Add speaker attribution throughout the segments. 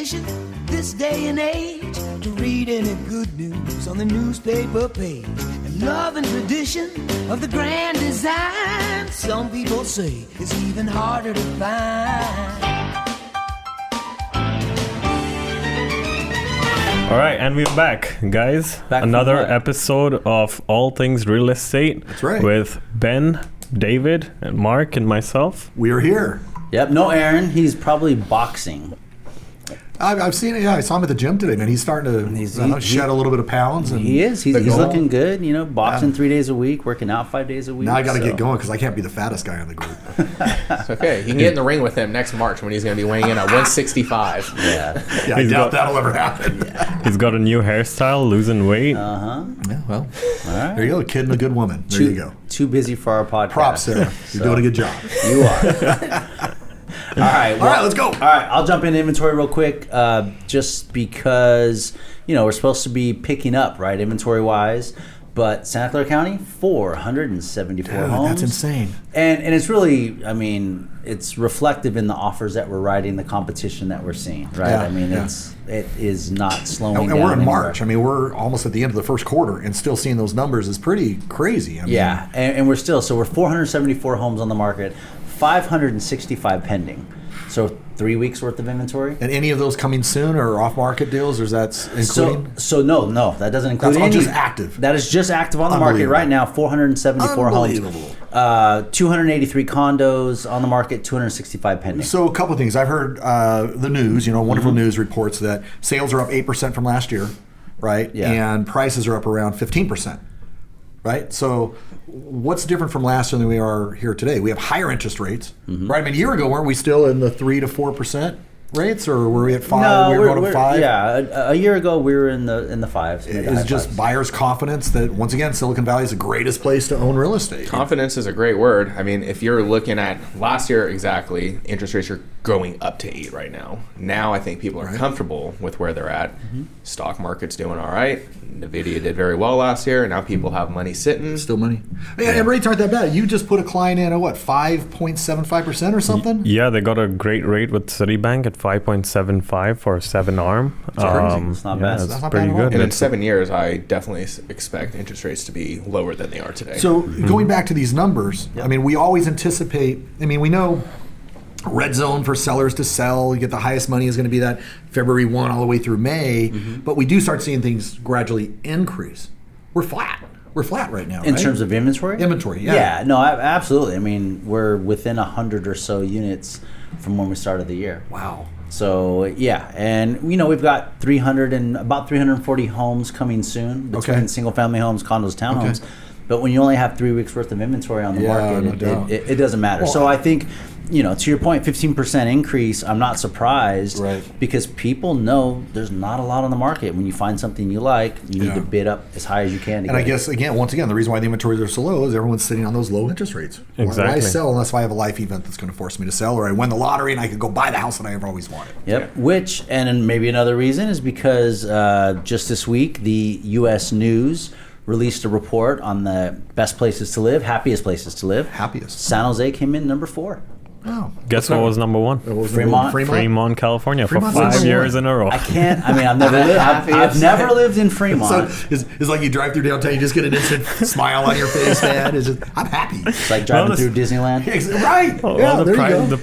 Speaker 1: tradition this day and age to read any good news on the newspaper page. And love and tradition of the grand design, some people say is even harder to find.
Speaker 2: All right, and we're back, guys. Another episode of All Things Real Estate.
Speaker 3: That's right.
Speaker 2: With Ben, David, and Mark, and myself.
Speaker 3: We are here.
Speaker 4: Yep, no Aaron. He's probably boxing.
Speaker 3: I've seen it. Yeah, I saw him at the gym today, man. He's starting to shed a little bit of pounds. And
Speaker 4: he is. He's looking good. You know, boxing 3 days a week, working out 5 days a week.
Speaker 3: Now I got to get going because I can't be the fattest guy in the group.
Speaker 5: It's okay. You can get in the ring with him next March when he's going to be weighing in at 165.
Speaker 3: Yeah, I doubt that'll ever happen.
Speaker 4: Yeah.
Speaker 2: He's got a new hairstyle, losing weight.
Speaker 3: Yeah, well,
Speaker 4: all right.
Speaker 3: There you go. A kid and a good woman. There you go.
Speaker 4: Too busy for our podcast.
Speaker 3: Props, Sarah. You're doing a good job.
Speaker 4: You are. All right,
Speaker 3: let's go.
Speaker 4: All right, I'll jump into inventory real quick, just because we're supposed to be picking up, right, inventory-wise. But Santa Clara County, 474 homes.
Speaker 3: That's insane.
Speaker 4: And it's really, it's reflective in the offers that we're writing, the competition that we're seeing, right?
Speaker 3: Yeah,
Speaker 4: it is not slowing down.
Speaker 3: And we're in
Speaker 4: anywhere.
Speaker 3: March. We're almost at the end of the first quarter, and still seeing those numbers is pretty crazy.
Speaker 4: Yeah, and we're 474 homes on the market. 565 pending. So 3 weeks worth of inventory.
Speaker 3: And any of those coming soon or off-market deals, or is that including?
Speaker 4: So no, that doesn't include
Speaker 3: That's all
Speaker 4: any.
Speaker 3: just active.
Speaker 4: That is just active on the market right now. 474 homes. 283 condos on the market. 265 pending.
Speaker 3: So a couple of things. I've heard the news. Wonderful news reports that sales are up 8% from last year, right?
Speaker 4: Yeah.
Speaker 3: And prices are up around 15%. Right? So what's different from last year than we are here today? We have higher interest rates, right? A year ago, weren't we still in the 3 to 4% rates, or were we at 5?
Speaker 4: No,
Speaker 3: we were going to 5?
Speaker 4: Yeah, a year ago we were in the fives.
Speaker 3: Is just buyers' confidence that, once again, Silicon Valley is the greatest place to own real estate.
Speaker 5: Confidence is a great word. If you're looking at last year exactly, interest rates are going up to 8 right now. Now I think people are comfortable with where they're at. Stock market's doing all right. NVIDIA did very well last year, and now people have money sitting.
Speaker 3: Still money. And rates aren't that bad. You just put a client in at 5.75% or something?
Speaker 2: Yeah, they got a great rate with Citibank at 5.75 for a 7-arm.
Speaker 3: That's crazy.
Speaker 4: It's not bad.
Speaker 2: It's pretty good.
Speaker 5: And in 7 years, I definitely expect interest rates to be lower than they are today.
Speaker 3: So going back to these numbers, we always anticipate, we know red zone for sellers to sell. You get the highest money is going to be that February 1 all the way through May. But we do start seeing things gradually increase. We're flat. We're flat right now.
Speaker 4: In terms of inventory?
Speaker 3: Inventory, yeah.
Speaker 4: Yeah, no, absolutely. We're within 100 or so units from when we started the year.
Speaker 3: Wow.
Speaker 4: So, yeah. And, we've got about 340 homes coming soon between single-family homes, condos, townhomes. Okay. But when you only have 3 weeks worth of inventory on the market, it doesn't matter. Well, so I think, to your point, 15% increase, I'm not surprised because people know there's not a lot on the market. When you find something you like, you need to bid up as high as you can.
Speaker 3: And I guess, once again, the reason why the inventories are so low is everyone's sitting on those low interest rates.
Speaker 2: Exactly.
Speaker 3: Why sell unless I have a life event that's going to force me to sell, or I win the lottery and I could go buy the house that I ever always wanted.
Speaker 4: Yep. Which, and maybe another reason is because just this week, the U.S. News released a report on the best places to live, happiest places to live.
Speaker 3: Happiest.
Speaker 4: San Jose came in number 4.
Speaker 3: Oh,
Speaker 2: guess what was number 1? Fremont, California, for 5 years in a row.
Speaker 4: I can't. I've never lived. I've never lived in Fremont.
Speaker 3: So it's like you drive through downtown, you just get an instant smile on your face, man. I'm happy.
Speaker 4: It's like driving through Disneyland.
Speaker 3: Right.
Speaker 2: The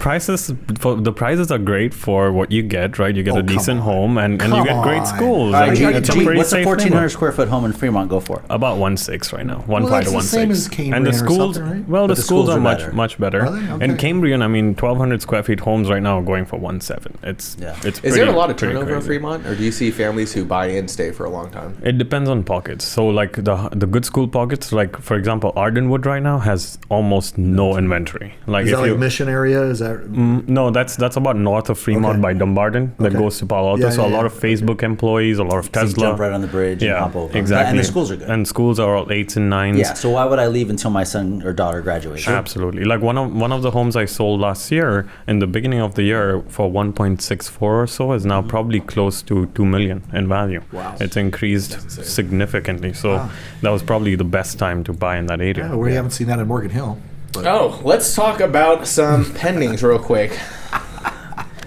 Speaker 2: prices are great for what you get. Right, you get a decent home, and you get great schools.
Speaker 4: What's a 1,400 square foot home in Fremont go for?
Speaker 2: About 1.6 right now. 1.5 to 1.6.
Speaker 3: Same as Cambrian,
Speaker 2: and the schools,
Speaker 3: right?
Speaker 2: well, the schools are much better.
Speaker 3: Are they? Okay.
Speaker 2: And Cambrian, 1,200 square feet homes right now are going for 1.7. It's
Speaker 5: Is there a lot of turnover in Fremont, or do you see families who buy in stay for a long time?
Speaker 2: It depends on pockets. So like the good school pockets, like for example, Ardenwood right now has almost no inventory. Like
Speaker 3: is that like Mission area? Is that
Speaker 2: no? That's about north of Fremont by Dumbarton. That goes to Palo Alto. So a lot of Facebook employees, a lot of Tesla.
Speaker 4: So you jump right on the bridge and hop over.
Speaker 2: Exactly.
Speaker 4: And the schools are good.
Speaker 2: And schools are all 8s and 9s.
Speaker 4: Yeah. So why would I leave until my son or daughter graduates?
Speaker 2: Absolutely. Like one of the homes I sold last year in the beginning of the year for 1.64 or so is now probably close to 2 million in value.
Speaker 3: Wow.
Speaker 2: It's increased significantly. So that was probably the best time to buy in that area.
Speaker 3: Yeah, we haven't seen that in Morgan Hill.
Speaker 5: Let's talk about some pendings real quick.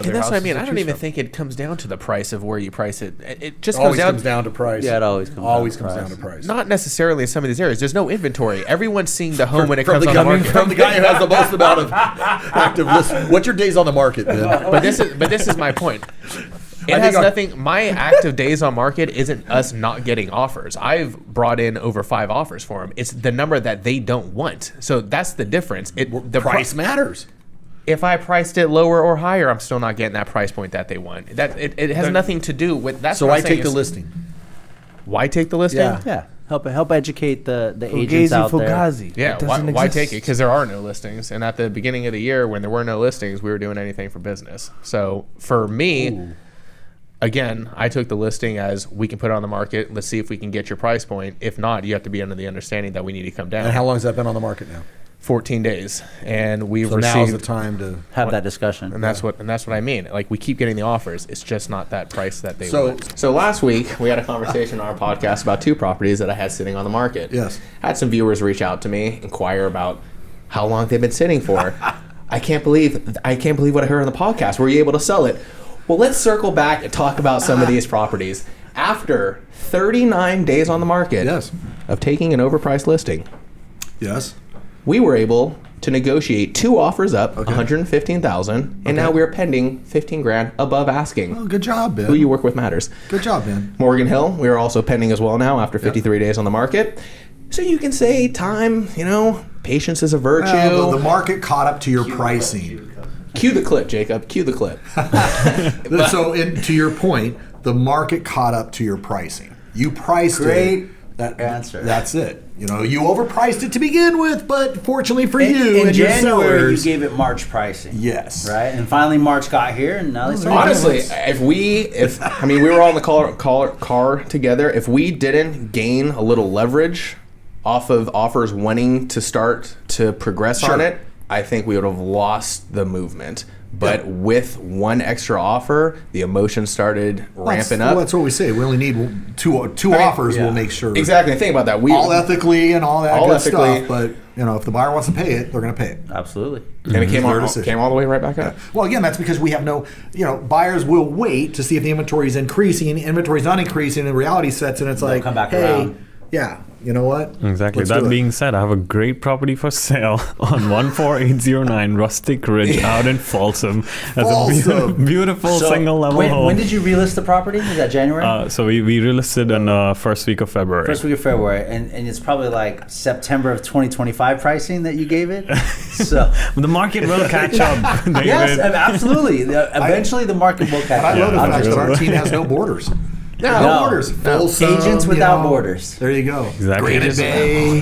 Speaker 5: And that's what I mean. I don't even think it comes down to the price of where you price it. It just
Speaker 3: always
Speaker 5: comes
Speaker 3: comes down to price.
Speaker 4: Yeah, it always comes
Speaker 3: down to price.
Speaker 5: Not necessarily in some of these areas. There's no inventory. Everyone's seeing the home when it comes on the
Speaker 3: coming
Speaker 5: market.
Speaker 3: from the guy who has the most amount of active listings. What's your days on the market, man?
Speaker 5: But this is my point. It has nothing. My active days on market isn't us not getting offers. I've brought in over 5 offers for them. It's the number that they don't want. So that's the difference. The
Speaker 3: price matters.
Speaker 5: If I priced it lower or higher, I'm still not getting that price point that they want. It has nothing to do with that.
Speaker 3: So I take the listing.
Speaker 5: Why take the listing?
Speaker 3: Yeah.
Speaker 4: Help educate the agents out there.
Speaker 5: Yeah, why take it? Because there are no listings. And at the beginning of the year, when there were no listings, we were doing anything for business. So for me, again, I took the listing as we can put it on the market. Let's see if we can get your price point. If not, you have to be under the understanding that we need to come down.
Speaker 3: And how long has that been on the market now?
Speaker 5: 14 days, and we've
Speaker 3: So
Speaker 5: received.
Speaker 3: now's the time to
Speaker 4: Have that discussion.
Speaker 5: And that's what I mean. Like, we keep getting the offers. It's just not that price that they
Speaker 3: So-
Speaker 5: want. So last week we had a conversation on our podcast about 2 properties that I had sitting on the market.
Speaker 3: Yes.
Speaker 5: Had some viewers reach out to me, inquire about how long they've been sitting for. I can't believe what I heard on the podcast. Were you able to sell it? Well, let's circle back and talk about some of these properties. After 39 days on the market
Speaker 3: Yes.
Speaker 5: of taking an overpriced listing,
Speaker 3: Yes.
Speaker 5: we were able to negotiate 2 offers up,
Speaker 3: Okay.
Speaker 5: $115,000, and now we're pending $15,000 above asking.
Speaker 3: Oh, good job, Ben.
Speaker 5: Who you work with matters.
Speaker 3: Good job, Ben.
Speaker 5: Morgan Hill, we are also pending as well now after 53 days on the market. So you can say time, patience is a virtue.
Speaker 3: Well, the market caught up to your pricing.
Speaker 5: Cue the clip, Jacob. Cue the clip.
Speaker 3: So, to your point, the market caught up to your pricing. You priced
Speaker 4: Great
Speaker 3: it.
Speaker 4: answer.
Speaker 3: That's it. You overpriced it to begin with, but fortunately for you
Speaker 4: In
Speaker 3: and your
Speaker 4: January,
Speaker 3: sellers,
Speaker 4: you gave it March pricing.
Speaker 3: yes,
Speaker 4: Right? And finally March got here, and now they started.
Speaker 5: Honestly, we were all in the car together. If we didn't gain a little leverage off of offers wanting to start to progress on it, I think we would have lost the movement. But with one extra offer, the emotion started ramping up.
Speaker 3: Well, that's what we say. We only need two offers.
Speaker 4: yeah.
Speaker 3: We'll make sure.
Speaker 5: Exactly. Think about that.
Speaker 3: All ethically and all that
Speaker 5: All
Speaker 3: good
Speaker 5: ethically.
Speaker 3: stuff. But if the buyer wants to pay it, they're going to pay it.
Speaker 4: Absolutely.
Speaker 5: And it came
Speaker 3: Their decision.
Speaker 5: all the way right back up.
Speaker 3: Well, again, that's because we have no, buyers will wait to see if the inventory is increasing. Inventory is not increasing, and reality sets, and it's like,
Speaker 4: come back
Speaker 3: hey,
Speaker 4: around.
Speaker 3: yeah, you know what?
Speaker 2: Exactly.
Speaker 3: Let's do
Speaker 2: That
Speaker 3: it.
Speaker 2: being said, I have a great property for sale on 14809 Rustic Ridge out in Folsom. That's
Speaker 3: Folsom.
Speaker 2: a beautiful single level home.
Speaker 4: When did you relist the property? Was that January?
Speaker 2: So we relisted in first week of February.
Speaker 4: First week of February, and it's probably like September of 2025 pricing that you gave it. So
Speaker 2: The market will catch up. David.
Speaker 4: yes, absolutely. Eventually, the market will catch
Speaker 3: And I
Speaker 4: up.
Speaker 3: love the fact that our
Speaker 2: absolutely.
Speaker 3: team has no borders.
Speaker 4: No.
Speaker 3: borders.
Speaker 5: No.
Speaker 3: Folsom,
Speaker 4: Agents without borders.
Speaker 3: There you go.
Speaker 2: Exactly.
Speaker 3: Granite
Speaker 2: Agents
Speaker 3: Bay.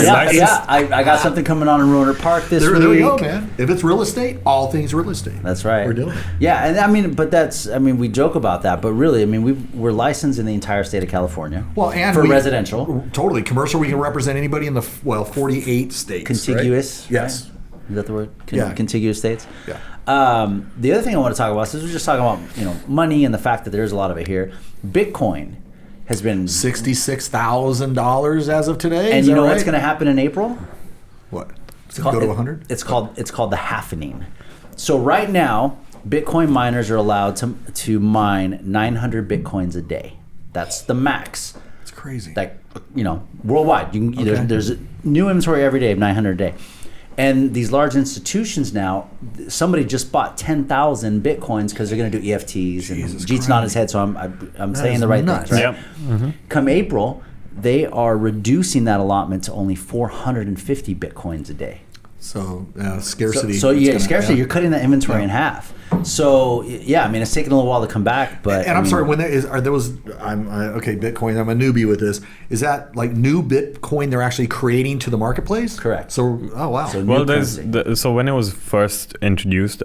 Speaker 4: Yeah,
Speaker 2: License.
Speaker 4: yeah. I got something coming on in Roner Park this week.
Speaker 3: There we go, man. If it's real estate, all things real estate.
Speaker 4: That's right.
Speaker 3: We're doing it.
Speaker 4: Yeah, and we joke about that, but really, we're licensed in the entire state of California.
Speaker 3: Well, and
Speaker 4: for residential,
Speaker 3: Totally. Commercial, we can represent anybody in the 48 states.
Speaker 4: contiguous.
Speaker 3: Right? Yes.
Speaker 4: Right? Is that the word?
Speaker 3: Yeah.
Speaker 4: Contiguous states.
Speaker 3: Yeah.
Speaker 4: The other thing I want to talk about, since we're just talking about money and the fact that there's a lot of it here, Bitcoin has been
Speaker 3: $66,000 as of today.
Speaker 4: and
Speaker 3: Is
Speaker 4: you
Speaker 3: that
Speaker 4: know
Speaker 3: right?
Speaker 4: what's going to happen in April?
Speaker 3: What? It's going to go to 100?
Speaker 4: It's called the halvening. So right now, Bitcoin miners are allowed to mine 900 Bitcoins a day. That's the max.
Speaker 3: It's crazy.
Speaker 4: That worldwide, there's a new inventory every day of 900 a day. And these large institutions now, somebody just bought 10,000 Bitcoins because they're going to do EFTs. And
Speaker 3: Jesus
Speaker 4: Jeet's nodding his head, so I'm saying
Speaker 3: is
Speaker 4: the right
Speaker 3: nuts.
Speaker 4: things. Right?
Speaker 2: Yep. Mm-hmm.
Speaker 4: Come April, they are reducing that allotment to only 450 Bitcoins a day.
Speaker 3: So, scarcity.
Speaker 4: So
Speaker 3: It's
Speaker 4: yeah,
Speaker 3: gonna-
Speaker 4: scarcity.
Speaker 3: yeah.
Speaker 4: You're cutting that inventory in half. So yeah, it's taking a little while to come back. But
Speaker 3: And I'm sorry, when are those? Okay, Bitcoin. I'm a newbie with this. Is that like new Bitcoin they're actually creating to the marketplace?
Speaker 4: Correct.
Speaker 3: So, oh wow.
Speaker 4: So
Speaker 2: Well,
Speaker 4: new
Speaker 2: there's
Speaker 4: currency.
Speaker 2: so when it was first introduced,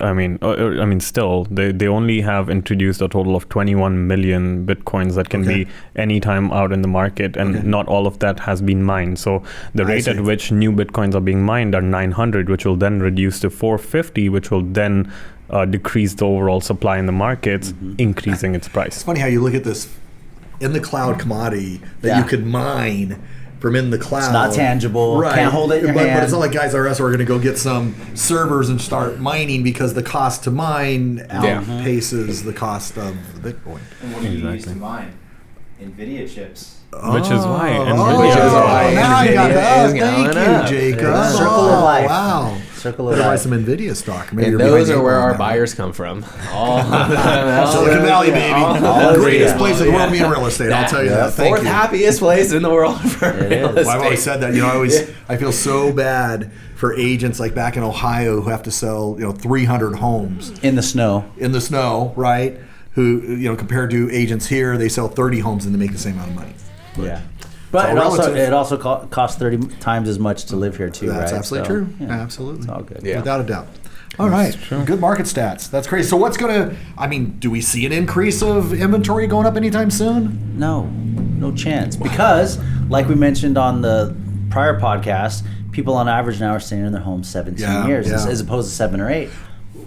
Speaker 2: still they only have introduced a total of 21 million bitcoins that can
Speaker 3: Okay.
Speaker 2: be anytime out in the market, and
Speaker 3: Okay.
Speaker 2: not all of that has been mined. So the
Speaker 3: I
Speaker 2: rate
Speaker 3: see.
Speaker 2: at which new bitcoins are being mined are 900, which will then reduce to 450, which will then decrease the overall supply in the markets, increasing its price.
Speaker 3: It's funny how you look at this in the cloud commodity that
Speaker 4: Yeah.
Speaker 3: you could mine from in the cloud.
Speaker 4: It's not tangible.
Speaker 3: Right.
Speaker 4: Can't hold it in your
Speaker 3: But
Speaker 4: hand.
Speaker 3: it's not like Guys R Us are going to go get some servers and start mining because the cost to mine outpaces the cost of the Bitcoin.
Speaker 6: And what do you use to mine? NVIDIA chips.
Speaker 2: Which is why.
Speaker 5: Which is why
Speaker 3: now I got
Speaker 5: NVIDIA
Speaker 3: that.
Speaker 5: is
Speaker 3: Thank
Speaker 5: going up.
Speaker 3: you, Jacob.
Speaker 4: Yeah. Circle of life.
Speaker 3: Wow.
Speaker 4: Circle of
Speaker 3: Better buy
Speaker 4: life.
Speaker 3: some NVIDIA stock. Maybe
Speaker 5: And
Speaker 3: you're
Speaker 5: those
Speaker 3: behind
Speaker 5: are where
Speaker 3: April
Speaker 5: our
Speaker 3: now.
Speaker 5: buyers come from. All
Speaker 3: Silicon Valley, baby.
Speaker 4: all
Speaker 3: Greatest
Speaker 4: yeah.
Speaker 3: place in the world to be in real estate. I'll tell you that. Thank
Speaker 5: Fourth
Speaker 3: you.
Speaker 5: happiest place in the world for
Speaker 4: It
Speaker 5: real
Speaker 4: is.
Speaker 5: estate.
Speaker 3: Well, I've always said that. I feel so bad for agents like back in Ohio who have to sell 300 homes
Speaker 4: In the snow.
Speaker 3: in the snow, right? Who compared to agents here, they sell 30 homes and they make the same amount of money.
Speaker 4: Yeah. But
Speaker 3: all relative.
Speaker 4: it also costs 30 times as much to live here too,
Speaker 3: That's
Speaker 4: right?
Speaker 3: absolutely
Speaker 4: So,
Speaker 3: true.
Speaker 4: yeah,
Speaker 3: Absolutely.
Speaker 4: It's all good.
Speaker 5: Yeah.
Speaker 3: Without a doubt. All right. Good market stats. That's great. So what's going to, do we see an increase of inventory going up anytime soon?
Speaker 4: No chance. Because, like we mentioned on the prior podcast, people on average now are staying in their homes 17 years as opposed to 7 or 8.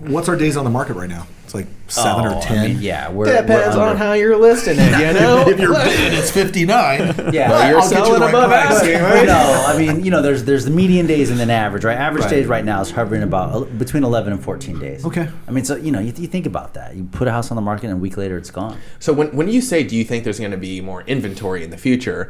Speaker 3: What's our days on the market right now? It's like 7 or 10.
Speaker 4: I mean, yeah, we're
Speaker 5: Depends
Speaker 4: we're
Speaker 5: on
Speaker 4: under.
Speaker 5: how you're listing it, you know?
Speaker 3: If you're bidding, it's 59.
Speaker 4: Yeah,
Speaker 3: Well,
Speaker 5: you're
Speaker 3: I'll get you
Speaker 5: selling
Speaker 3: the right
Speaker 5: above
Speaker 3: price.
Speaker 5: asking, right?
Speaker 4: No, I mean, there's the median days and then average, right? Average
Speaker 3: Right.
Speaker 4: days right now is hovering about between 11 and 14 days.
Speaker 3: Okay.
Speaker 4: I mean, so, you think about that. You put a house on the market and a week later it's gone.
Speaker 5: So when you say, do you think there's going to be more inventory in the future?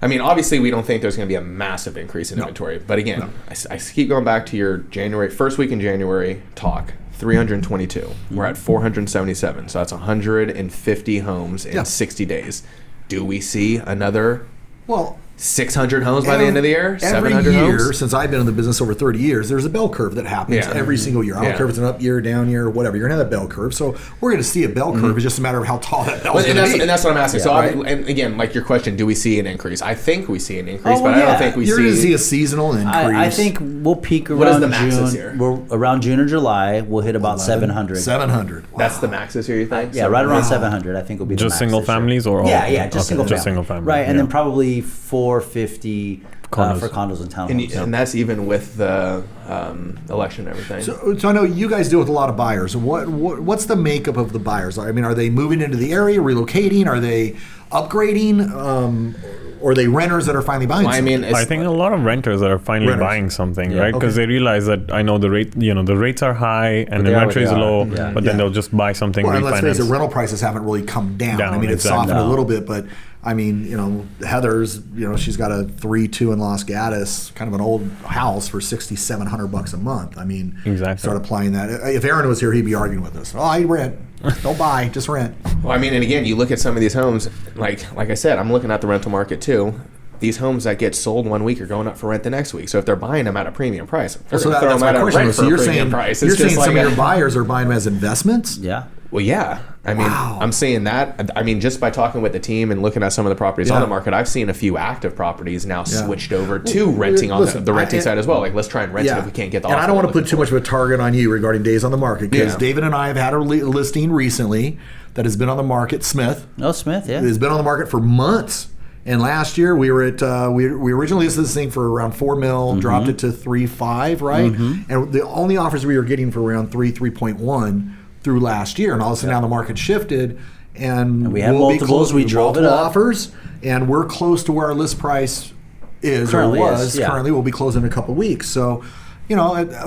Speaker 5: I mean, obviously, we don't think there's going to be a massive increase in inventory. But again, I keep going back to your first week in January talk. 322. We're at 477. So that's 150 homes in 60 days. Do we see another
Speaker 3: Well,
Speaker 5: 600 homes by the end of the year?
Speaker 3: Every
Speaker 5: 700
Speaker 3: year,
Speaker 5: homes?
Speaker 3: since I've been in the business over 30 years, there's a bell curve that happens
Speaker 5: Yeah.
Speaker 3: every single year. I don't
Speaker 5: Yeah.
Speaker 3: care if it's an up year, down year, or whatever. You're going to have that bell curve. So we're going to see a bell curve. It's just a matter of how tall that bell is
Speaker 5: And
Speaker 3: going to be.
Speaker 5: that's what I'm asking.
Speaker 4: Yeah,
Speaker 5: So,
Speaker 3: right.
Speaker 5: and again, like your question, do we see an increase? I think we see an increase,
Speaker 4: Oh,
Speaker 5: but
Speaker 4: well,
Speaker 5: I don't
Speaker 4: yeah.
Speaker 5: think we
Speaker 3: You're going to see
Speaker 5: see.
Speaker 3: a seasonal increase.
Speaker 4: I think we'll peak around
Speaker 5: What is the max this
Speaker 4: June.
Speaker 5: year?
Speaker 4: Around June or July, we'll hit about 700.
Speaker 3: 700.
Speaker 5: That's the max this year, you think?
Speaker 4: Yeah, right around 700. I think will be the
Speaker 2: Just
Speaker 4: max
Speaker 2: single
Speaker 4: this year.
Speaker 2: families or all?
Speaker 4: Yeah, just
Speaker 2: Okay,
Speaker 4: single family.
Speaker 2: just single family,
Speaker 4: Right, and
Speaker 2: yeah.
Speaker 4: then probably 450
Speaker 2: Condos.
Speaker 4: for condos and townhomes.
Speaker 5: And that's even with the election and everything.
Speaker 3: So I know you guys deal with a lot of buyers. What's the makeup of the buyers? I mean, are they moving into the area, relocating? Are they upgrading? Or are they renters that are finally buying
Speaker 5: I
Speaker 3: something?
Speaker 5: mean,
Speaker 2: I think a lot of renters are finally
Speaker 3: Renters.
Speaker 2: buying something,
Speaker 4: Yeah.
Speaker 2: right? Because
Speaker 3: Okay.
Speaker 2: they realize that I know the rates are high and
Speaker 4: they are what
Speaker 2: inventory is
Speaker 4: they are.
Speaker 2: low,
Speaker 4: Yeah.
Speaker 2: but then
Speaker 3: Yeah.
Speaker 2: they'll just buy something,
Speaker 3: Well, and let's face it,
Speaker 2: refinance.
Speaker 3: rental prices haven't really come down. I
Speaker 2: Down,
Speaker 3: mean, it's
Speaker 2: exactly.
Speaker 3: softened a
Speaker 4: No.
Speaker 3: little bit, but I mean, Heather's, she's got a 3-2 in Los Gatos, kind of an old house for $6,700 a month. I mean,
Speaker 2: Exactly.
Speaker 3: start applying that. If Aaron was here, he'd be arguing with us. Oh, I rent. Don't buy, just rent.
Speaker 5: well, I mean, and again, you look at some of these homes, like I said, I'm looking at the rental market too. These homes that get sold one week are going up for rent the next week. So if they're buying them at a premium price, they're
Speaker 3: So
Speaker 5: gonna throw
Speaker 3: that's
Speaker 5: them
Speaker 3: my
Speaker 5: at a
Speaker 3: question.
Speaker 5: rent
Speaker 3: So
Speaker 5: for a
Speaker 3: you're
Speaker 5: premium
Speaker 3: saying
Speaker 5: price.
Speaker 3: you're
Speaker 5: It's
Speaker 3: saying
Speaker 5: just
Speaker 3: some
Speaker 5: like
Speaker 3: of your buyers are buying them as investments?
Speaker 4: Yeah.
Speaker 5: Well, yeah. I mean,
Speaker 3: Wow.
Speaker 5: I'm seeing that. I mean, just by talking with the team and looking at some of the properties on
Speaker 3: Yeah.
Speaker 5: the market, I've seen a few active properties now
Speaker 3: Yeah.
Speaker 5: switched over to renting on
Speaker 3: Listen,
Speaker 5: the renting
Speaker 3: I-
Speaker 5: side as well. Like, let's try and rent it if we can't get the
Speaker 3: And
Speaker 5: offer
Speaker 3: I don't want
Speaker 5: we're
Speaker 3: to put
Speaker 5: looking
Speaker 3: too much
Speaker 5: for.
Speaker 3: of a target on you regarding days on the market because
Speaker 5: Yeah.
Speaker 3: David and I have had a listing recently that has been on the market. Smith
Speaker 4: Oh, Smith, yeah.
Speaker 3: it has been on the market for months. And last year we were at we originally listed this thing for around $4 million, dropped it to 3.5, right? And the only offers we were getting for around 3.1 through last year, and all of a sudden now the market shifted, and
Speaker 4: we had
Speaker 3: we'll be
Speaker 4: multiples,
Speaker 3: close-
Speaker 4: we drove it
Speaker 3: multiple
Speaker 4: up.
Speaker 3: offers, and we're close to where our list price is
Speaker 4: Currently
Speaker 3: or
Speaker 4: is,
Speaker 3: was.
Speaker 4: yeah.
Speaker 3: Currently, we'll be closing in a couple weeks. So,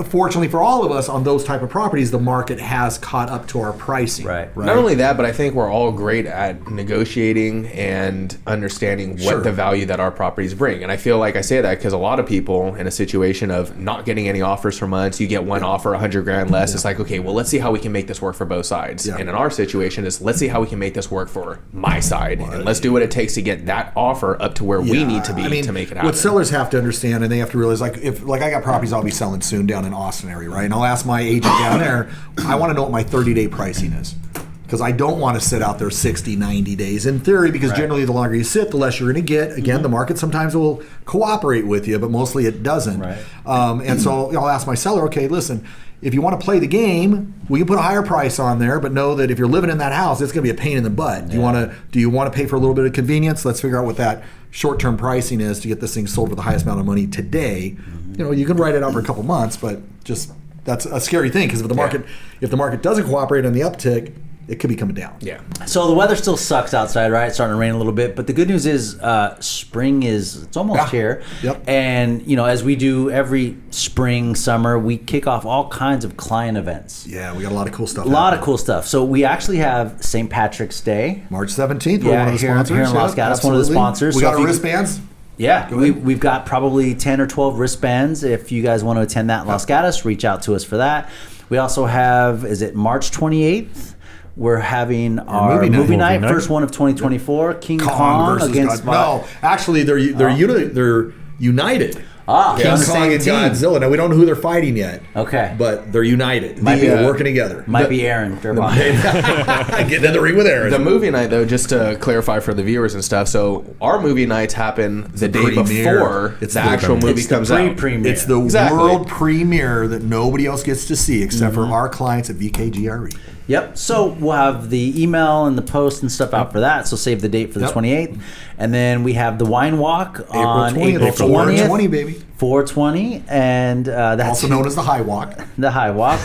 Speaker 3: fortunately for all of us on those type of properties, the market has caught up to our pricing.
Speaker 4: Right.
Speaker 5: Not only that, but I think we're all great at negotiating and understanding what
Speaker 3: Sure.
Speaker 5: the value that our properties bring. And I feel like I say that because a lot of people in a situation of not getting any offers for months, you get one offer, $100,000 less. It's like, okay, well, let's see how we can make this work for both sides.
Speaker 3: Yeah.
Speaker 5: And in our situation, is let's see how we can make this work for my side, and let's do what it takes to get that offer up to where we
Speaker 3: Yeah,
Speaker 5: need to be
Speaker 3: I mean,
Speaker 5: to make it happen.
Speaker 3: What sellers have to understand, and they have to realize, if I got properties I'll be selling soon down in Austin area, right? And I'll ask my agent down there, I want to know what my 30-day pricing is. Because I don't want to sit out there 60, 90 days in theory, because generally the longer you sit, the less you're going to get. Again, the market sometimes will cooperate with you, but mostly it doesn't.
Speaker 4: Right.
Speaker 3: And so I'll ask my seller, okay, listen, if you want to play the game, we can put a higher price on there, but know that if you're living in that house, it's going to be a pain in the butt. Do you want to pay for a little bit of convenience? Let's figure out what that short-term pricing is to get this thing sold for the highest amount of money today. You can write it out for a couple months, but just that's a scary thing, because if the market doesn't cooperate on the uptick, it could be coming down.
Speaker 5: Yeah.
Speaker 4: So the weather still sucks outside, right? It's starting to rain a little bit, but the good news is spring it's almost here.
Speaker 3: Yep.
Speaker 4: And as we do every spring, summer, we kick off all kinds of client events.
Speaker 3: Yeah, we got a lot of cool stuff.
Speaker 4: A lot of cool stuff. So we actually have St. Patrick's Day.
Speaker 3: March 17th. We're one of the
Speaker 4: here,
Speaker 3: sponsors.
Speaker 4: here in Los Gatos, one of the sponsors.
Speaker 3: We
Speaker 4: So
Speaker 3: got
Speaker 4: if
Speaker 3: our
Speaker 4: you-
Speaker 3: wristbands.
Speaker 4: Yeah, we've got probably 10 or 12 wristbands. If you guys want to attend that in Los Gatos, reach out to us for that. We also have, is it March 28th? We're having our movie night, first one of 2024. King Kong
Speaker 3: versus
Speaker 4: against...
Speaker 3: No, actually, they're united.
Speaker 4: King
Speaker 3: King Kong and Godzilla. Now, we don't know who they're fighting yet.
Speaker 4: Okay.
Speaker 3: But they're united.
Speaker 4: They're
Speaker 3: working together.
Speaker 4: Might be Aaron.
Speaker 3: Getting in the ring with Aaron.
Speaker 5: The movie night, though, just to clarify for the viewers and stuff, so our movie nights happen the day
Speaker 3: premiere.
Speaker 5: before
Speaker 3: It's
Speaker 5: the
Speaker 3: the-
Speaker 5: actual movie
Speaker 4: It's the
Speaker 5: comes out.
Speaker 4: pre-premiere.
Speaker 3: It's the
Speaker 5: Exactly.
Speaker 3: world premiere that nobody else gets to see except for our clients at VKGRE.
Speaker 4: Yep. So we'll have the email and the post and stuff out for that. So save the date for the 28th. And then we have the wine walk on April 20th.
Speaker 3: 420, baby.
Speaker 4: 420. And that's
Speaker 3: Also known as the High Walk.
Speaker 4: the High Walk.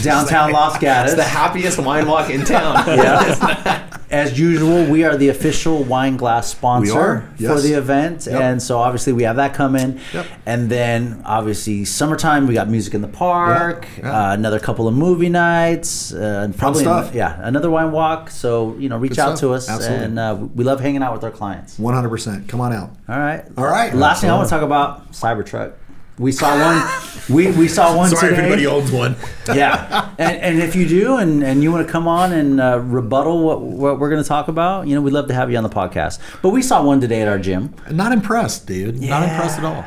Speaker 4: Downtown Los Gatos.
Speaker 5: It's the happiest wine walk in town.
Speaker 4: Yeah. As usual, we are the official wine glass sponsor
Speaker 3: We are, yes.
Speaker 4: for the event.
Speaker 3: Yep.
Speaker 4: And so obviously we have that coming.
Speaker 3: Yep.
Speaker 4: And then obviously summertime, we got music in the park,
Speaker 3: Yeah.
Speaker 4: another couple of movie nights, and probably
Speaker 3: stuff.
Speaker 4: another wine walk. So, reach
Speaker 3: Good
Speaker 4: out
Speaker 3: stuff.
Speaker 4: to us.
Speaker 3: Absolutely.
Speaker 4: And we love hanging out with our clients.
Speaker 3: 100%. Come on out.
Speaker 4: All right.
Speaker 3: All right.
Speaker 4: Last thing I want to talk about, Cybertruck. We saw one. We saw one
Speaker 3: Sorry
Speaker 4: today.
Speaker 3: if anybody owns one.
Speaker 4: Yeah, and if you do, and you want to come on and rebuttal what we're going to talk about, we'd love to have you on the podcast. But we saw one today at our gym.
Speaker 3: Not impressed, dude. Not
Speaker 4: Yeah.
Speaker 3: impressed at all.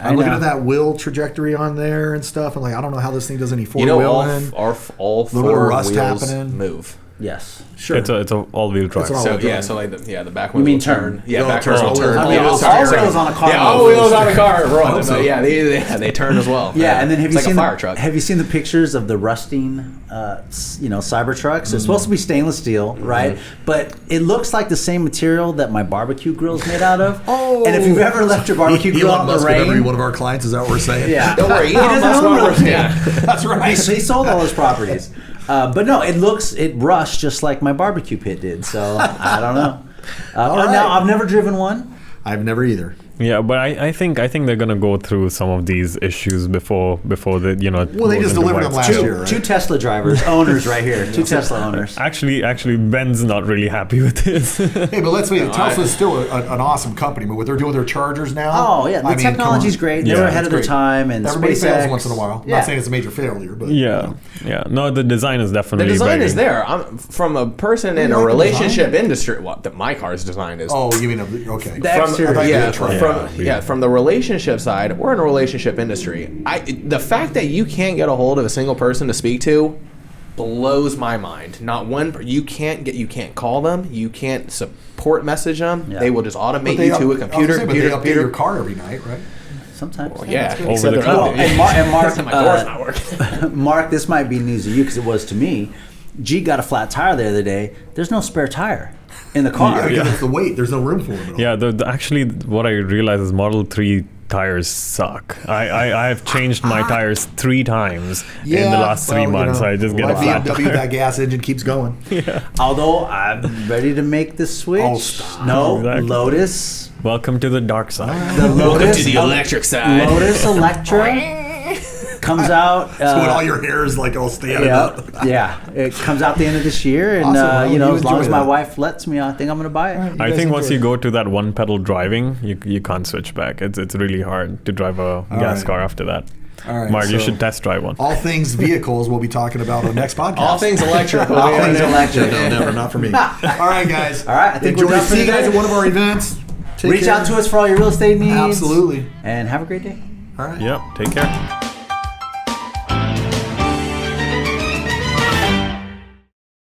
Speaker 4: I'm
Speaker 3: looking at that wheel trajectory on there and stuff. I'm like, I don't know how this thing does any
Speaker 5: You know,
Speaker 3: four-wheeling.
Speaker 5: all
Speaker 3: Little bit of
Speaker 5: four
Speaker 3: rust
Speaker 5: wheels
Speaker 3: happening.
Speaker 5: move.
Speaker 4: Yes.
Speaker 3: Sure.
Speaker 2: It's a all-wheel drive.
Speaker 3: It's an all-
Speaker 5: So
Speaker 3: drive.
Speaker 5: yeah, so like the back
Speaker 4: You
Speaker 5: wheel
Speaker 4: mean
Speaker 5: will
Speaker 4: turn?
Speaker 5: Yeah,
Speaker 3: No,
Speaker 5: back
Speaker 3: turn.
Speaker 5: wheels will turn.
Speaker 4: I mean, all wheels on a car.
Speaker 5: Yeah, all wheels on a car, bro.
Speaker 3: hope so.
Speaker 5: But yeah, they turn as well.
Speaker 4: Yeah, and then have
Speaker 5: it's
Speaker 4: you
Speaker 5: like
Speaker 4: seen
Speaker 5: a fire truck?
Speaker 4: Have you seen the pictures of the rusting, Cybertrucks? It's supposed to be stainless steel, right? But it looks like the same material that my barbecue grill is made out of.
Speaker 3: Oh.
Speaker 4: And if you've ever left your barbecue grill out
Speaker 3: Elon
Speaker 4: in the
Speaker 3: Musk with every
Speaker 4: rain,
Speaker 3: one of our clients. Is that what we're saying?
Speaker 4: yeah,
Speaker 5: Don't worry,
Speaker 4: He
Speaker 5: Elon
Speaker 4: doesn't
Speaker 5: Musk
Speaker 4: own
Speaker 5: won't-
Speaker 4: real estate.
Speaker 5: yeah.
Speaker 3: That's right.
Speaker 4: He sold all his properties. But no, it rushed just like my barbecue pit did. So I don't know.
Speaker 3: right.
Speaker 4: Now I've never driven one.
Speaker 3: I've never either.
Speaker 2: Yeah, but I think they're gonna go through some of these issues before the
Speaker 3: Well, they
Speaker 2: goes
Speaker 3: just
Speaker 2: into
Speaker 3: delivered them
Speaker 2: widespread.
Speaker 3: last year, right?
Speaker 4: Two Tesla drivers, owners right here. Two Tesla owners.
Speaker 2: Actually, Ben's not really happy with this.
Speaker 3: Hey, but let's face it, Tesla's still an awesome company. But what they're doing with their chargers now.
Speaker 4: Oh yeah, the
Speaker 3: I mean,
Speaker 4: technology's
Speaker 3: come on.
Speaker 4: great. They
Speaker 2: Yeah,
Speaker 4: were ahead
Speaker 3: it's
Speaker 4: of their
Speaker 3: great.
Speaker 4: time, and
Speaker 3: Everybody
Speaker 4: SpaceX.
Speaker 3: fails once in a while. I'm
Speaker 4: Yeah.
Speaker 3: not saying it's a major failure, but
Speaker 2: yeah. No, the design is
Speaker 5: The
Speaker 2: definitely
Speaker 5: design
Speaker 2: very,
Speaker 5: is there. I'm from a person in
Speaker 3: You
Speaker 5: a
Speaker 3: like the
Speaker 5: relationship industry. Well, my car's design is.
Speaker 3: Oh, you mean okay?
Speaker 4: The
Speaker 5: From,
Speaker 4: exterior.
Speaker 3: I thought you
Speaker 5: yeah,
Speaker 3: did try.
Speaker 5: from the relationship side, we're in a relationship industry. The fact that you can't get a hold of a single person to speak to blows my mind. Not one. You can't call them. You can't support message them.
Speaker 4: Yeah.
Speaker 5: They will just automate
Speaker 3: But
Speaker 5: you to a computer.
Speaker 3: but they update your car every night, right?
Speaker 4: Sometimes.
Speaker 5: Well, yeah,
Speaker 2: Over
Speaker 5: except
Speaker 2: the
Speaker 5: they're
Speaker 2: cloud.
Speaker 5: updated.
Speaker 4: And Mark,
Speaker 5: my door's not working.
Speaker 4: Mark, this might be news to you because it was to me. G got a flat tire the other day. There's no spare tire in the car.
Speaker 3: Yeah, because it's the weight. There's no room for it.
Speaker 2: Yeah, actually, what I realized is Model 3 tires suck. I've changed my tires 3 times in the last 3 months. I just get a flat
Speaker 3: BMW,
Speaker 2: tire.
Speaker 3: that gas engine keeps going.
Speaker 4: Although I'm ready to make the switch.
Speaker 3: Oh, stop.
Speaker 4: No,
Speaker 2: Exactly.
Speaker 4: Lotus.
Speaker 2: Welcome to the dark side.
Speaker 4: The Lotus.
Speaker 5: to the electric side.
Speaker 4: Lotus Electra comes out.
Speaker 3: So when all your hair is like all standing up.
Speaker 4: Yeah. It comes out the end of this year, and
Speaker 3: Awesome. Well, you
Speaker 4: as long as
Speaker 3: enjoy
Speaker 4: my
Speaker 3: that.
Speaker 4: wife lets me, I think I'm going to buy it.
Speaker 2: I
Speaker 3: guys
Speaker 2: think once
Speaker 3: enjoy
Speaker 2: you
Speaker 3: it.
Speaker 2: go to that one pedal driving, you can't switch back. It's really hard to drive a gas
Speaker 3: right.
Speaker 2: car after that.
Speaker 3: All right,
Speaker 2: Mark, you
Speaker 3: so
Speaker 2: should test drive one.
Speaker 3: All things vehicles we'll be talking about on the next podcast.
Speaker 5: All things electric.
Speaker 3: All things
Speaker 5: Yeah.
Speaker 3: electric. No, never, not for me. All right, guys.
Speaker 4: All right, I think we're
Speaker 3: Enjoy
Speaker 4: done for
Speaker 3: see you guys
Speaker 4: today.
Speaker 3: at one of our events. Take
Speaker 4: Reach
Speaker 3: care.
Speaker 4: out to us for all your real estate needs.
Speaker 3: Absolutely.
Speaker 4: And have a great day.
Speaker 3: All right.
Speaker 2: Yep, take care.